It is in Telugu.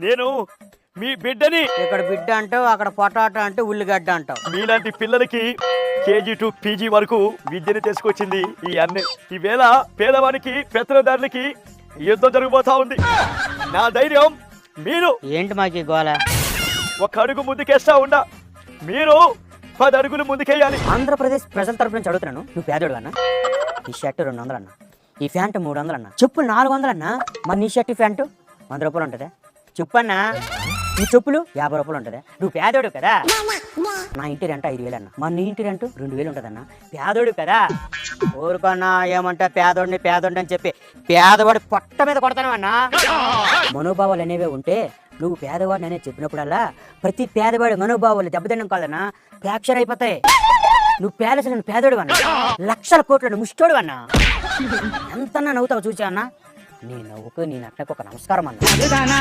నేను మీ బిడ్డని. ఇక్కడ బిడ్డ అంటావు, అక్కడ పొటాటో అంటే ఉల్లిగడ్డ అంటావు. మీలాంటి పిల్లలకి కేజీ టు పీజీ వరకు విద్యను తీసుకొచ్చింది ఈ అన్నే. ఈవేళ పేదవానికి పెత్తనదారులకి యుద్ధం జరిగిపోతా ఉంది. నా ధైర్యం మీరు. ఏంటి మాకు ఈ గోల? ఒక అడుగు ముందుకేస్తా ఉండా, మీరు 10 అడుగులు ముందుకేయాలి. ఆంధ్రప్రదేశ్ ప్రజల తరపు నుంచి అడుగుతున్నాను, నువ్వు పేదోడు అన్న. ఈ షర్ట్ 200 అన్న, ఈ ప్యాంటు 300 అన్న, చెప్పులు 400 అన్న. మరి నీ షర్ట్ ప్యాంటు 100 రూపాయలు ఉంటుందా? చెప్పన్నా. నీ చెప్పులు 50 రూపాయలు ఉంటుందా? నువ్వు పేదోడు కదా. నా ఇంటి రెంట 5,000 అన్న, మరి నీ ఇంటి రెంట్ 2,000 ఉంటుందన్న. పేదోడు కదా. ఊరుకన్నా ఏమంటా పేదోడిని పేదోడిని అని చెప్పి పేదవాడి పొట్ట మీద కొడతాను అన్నా. మనోభావాలు అనేవే ఉంటే నువ్వు పేదవాడిని అనేది చెప్పినప్పుడల్లా ప్రతి పేదవాడి మనోభావాలు దెబ్బతినడం కాదన్నా, ఫ్రాక్చర్ అయిపోతాయి. నువ్వు పేదసిన పేదోడు అన్నా, లక్షల కోట్లను ముష్టోడు అన్నా. ఎంతన్నా నవ్వుతావు చూసా అన్నా. నీ నవ్వుకు నీ నటనకు ఒక నమస్కారం అన్నా.